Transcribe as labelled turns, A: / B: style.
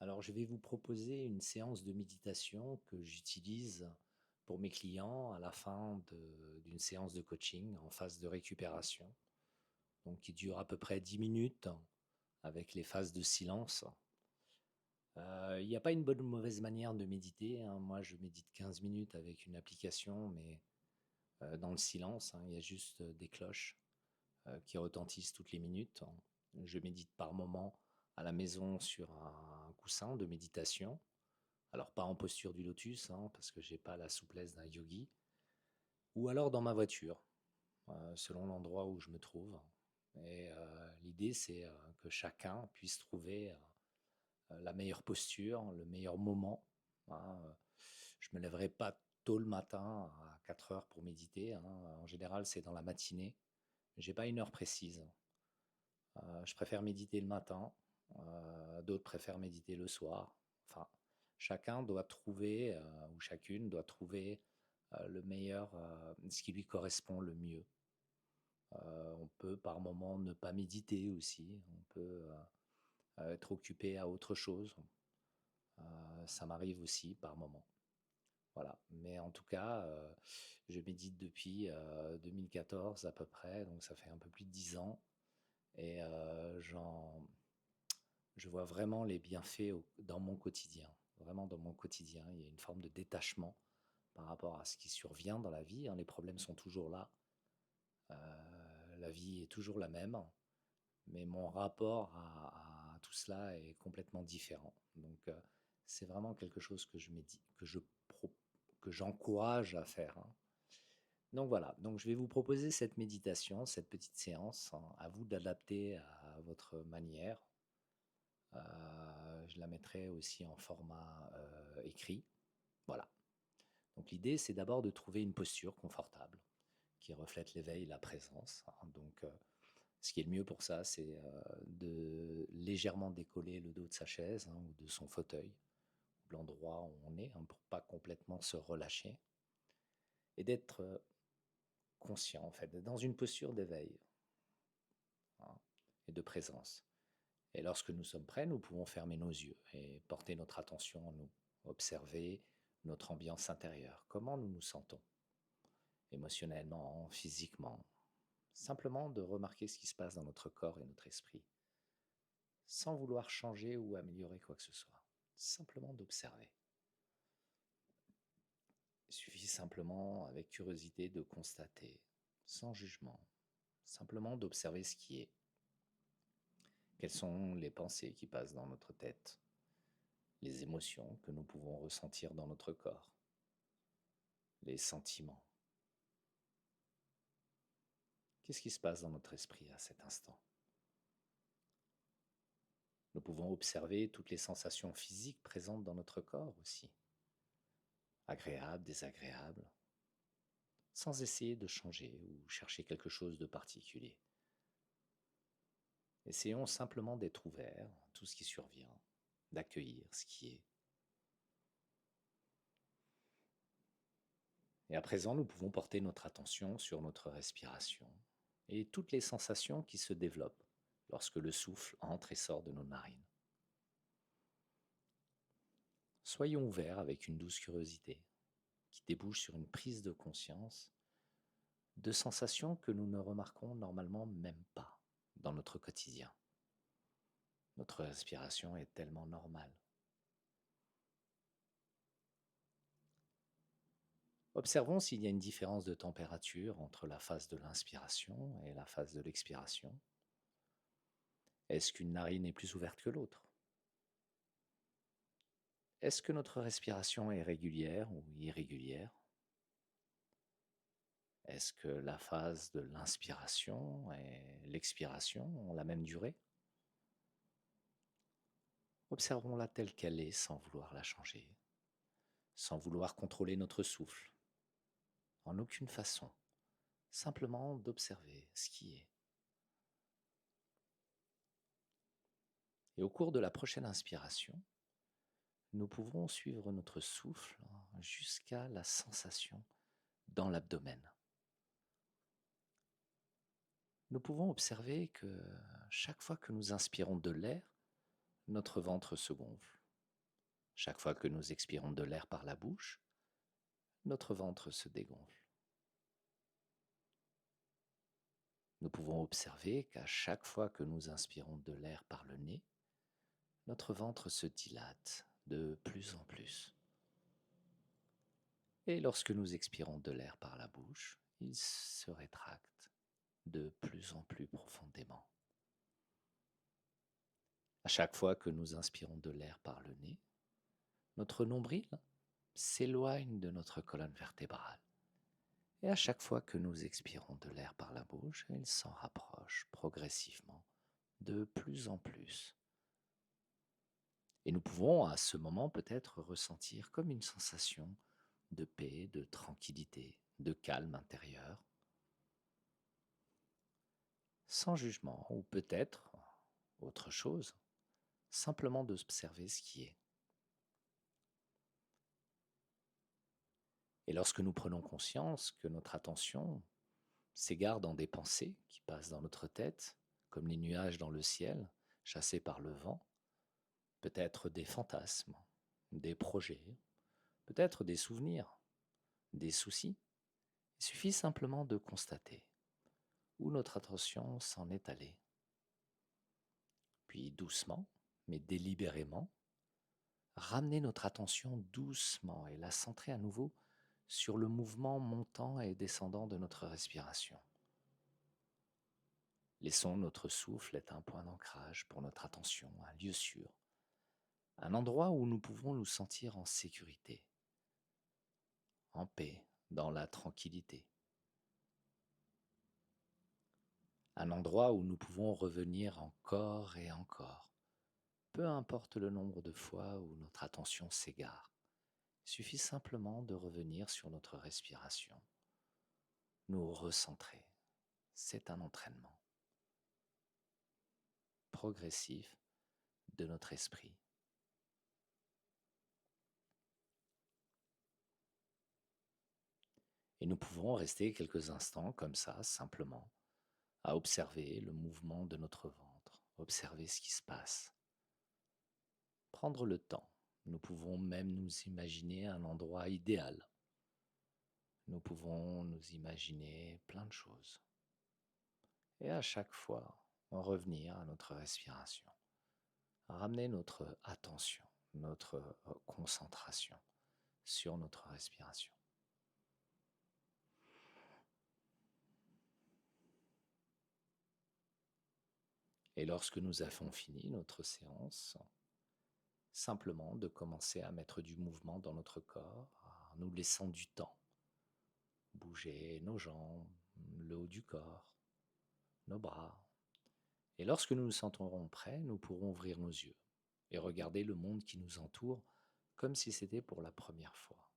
A: Alors, je vais vous proposer une séance de méditation que j'utilise pour mes clients à la fin d'une séance de coaching en phase de récupération, donc qui dure à peu près 10 minutes avec les phases de silence. Il n'y a pas une bonne ou mauvaise manière de méditer, hein. Moi, je médite 15 minutes avec une application, mais dans le silence, hein. Il y a juste des cloches qui retentissent toutes les minutes. Je médite par moment à la maison sur un coussin de méditation. Alors pas en posture du lotus, hein, parce que j'ai pas la souplesse d'un yogi, ou alors dans ma voiture, selon l'endroit où je me trouve. Et l'idée, c'est que chacun puisse trouver la meilleure posture, le meilleur moment, hein. Je me lèverai pas tôt le matin à 4 heures pour méditer, hein. En général, c'est dans la matinée. J'ai pas une heure précise. Je préfère méditer le matin, d'autres préfèrent méditer le soir. Enfin, chacun doit trouver, ou chacune doit trouver le meilleur, ce qui lui correspond le mieux. On peut par moment ne pas méditer aussi, on peut être occupé à autre chose. Ça m'arrive aussi par moment. Voilà. Mais en tout cas, je médite depuis 2014 à peu près, donc ça fait un peu plus de 10 ans. Et je vois vraiment les bienfaits dans mon quotidien. Vraiment dans mon quotidien, il y a une forme de détachement par rapport à ce qui survient dans la vie, hein. Les problèmes sont toujours là. La vie est toujours la même, mais mon rapport à tout cela est complètement différent. Donc, c'est vraiment quelque chose que je médite, que j'encourage à faire, hein. Donc voilà, donc je vais vous proposer cette méditation, cette petite séance, hein. À vous d'adapter à votre manière. Je la mettrai aussi en format écrit. Voilà. Donc l'idée, c'est d'abord de trouver une posture confortable qui reflète l'éveil et la présence, hein. Donc, ce qui est le mieux pour ça, c'est de légèrement décoller le dos de sa chaise, hein, ou de son fauteuil, l'endroit où on est, hein, pour pas complètement se relâcher, et d'être conscient, en fait, d'être dans une posture d'éveil, hein, et de présence. Et lorsque nous sommes prêts, nous pouvons fermer nos yeux et porter notre attention en nous, observer notre ambiance intérieure, comment nous nous sentons, émotionnellement, physiquement, simplement de remarquer ce qui se passe dans notre corps et notre esprit, sans vouloir changer ou améliorer quoi que ce soit, simplement d'observer. Il suffit simplement, avec curiosité, de constater, sans jugement, simplement d'observer ce qui est. Quelles sont les pensées qui passent dans notre tête, les émotions que nous pouvons ressentir dans notre corps, les sentiments. Qu'est-ce qui se passe dans notre esprit à cet instant? Nous pouvons observer toutes les sensations physiques présentes dans notre corps aussi, agréables, désagréables, sans essayer de changer ou chercher quelque chose de particulier. Essayons simplement d'être ouverts à tout ce qui survient, d'accueillir ce qui est. Et à présent, nous pouvons porter notre attention sur notre respiration et toutes les sensations qui se développent lorsque le souffle entre et sort de nos narines. Soyons ouverts avec une douce curiosité qui débouche sur une prise de conscience de sensations que nous ne remarquons normalement même pas dans notre quotidien. Notre respiration est tellement normale. Observons s'il y a une différence de température entre la phase de l'inspiration et la phase de l'expiration. Est-ce qu'une narine est plus ouverte que l'autre? Est-ce que notre respiration est régulière ou irrégulière? Est-ce que la phase de l'inspiration et l'expiration ont la même durée? Observons-la telle qu'elle est sans vouloir la changer, sans vouloir contrôler notre souffle, en aucune façon, simplement d'observer ce qui est. Et au cours de la prochaine inspiration, nous pouvons suivre notre souffle jusqu'à la sensation dans l'abdomen. Nous pouvons observer que chaque fois que nous inspirons de l'air, notre ventre se gonfle. Chaque fois que nous expirons de l'air par la bouche, notre ventre se dégonfle. Nous pouvons observer qu'à chaque fois que nous inspirons de l'air par le nez, notre ventre se dilate de plus en plus. Et lorsque nous expirons de l'air par la bouche, il se rétracte de plus en plus profondément. À chaque fois que nous inspirons de l'air par le nez, notre nombril s'éloigne de notre colonne vertébrale. Et à chaque fois que nous expirons de l'air par la bouche, il s'en rapproche progressivement de plus en plus. Et nous pouvons à ce moment peut-être ressentir comme une sensation de paix, de tranquillité, de calme intérieur, sans jugement ou peut-être autre chose, simplement d'observer ce qui est. Et lorsque nous prenons conscience que notre attention s'égare dans des pensées qui passent dans notre tête, comme les nuages dans le ciel, chassés par le vent, peut-être des fantasmes, des projets, peut-être des souvenirs, des soucis, il suffit simplement de constater où notre attention s'en est allée. Puis doucement, mais délibérément, ramener notre attention doucement et la centrer à nouveau sur le mouvement montant et descendant de notre respiration. Laissons notre souffle être un point d'ancrage pour notre attention, un lieu sûr, un endroit où nous pouvons nous sentir en sécurité, en paix, dans la tranquillité. Un endroit où nous pouvons revenir encore et encore, peu importe le nombre de fois où notre attention s'égare. Il suffit simplement de revenir sur notre respiration, nous recentrer. C'est un entraînement progressif de notre esprit. Et nous pouvons rester quelques instants comme ça, simplement, à observer le mouvement de notre ventre, observer ce qui se passe. Prendre le temps. Nous pouvons même nous imaginer un endroit idéal. Nous pouvons nous imaginer plein de choses. Et à chaque fois, revenir à notre respiration. Ramener notre attention, notre concentration sur notre respiration. Et lorsque nous avons fini notre séance, simplement de commencer à mettre du mouvement dans notre corps, en nous laissant du temps. Bouger nos jambes, le haut du corps, nos bras. Et lorsque nous nous sentirons prêts, nous pourrons ouvrir nos yeux et regarder le monde qui nous entoure comme si c'était pour la première fois.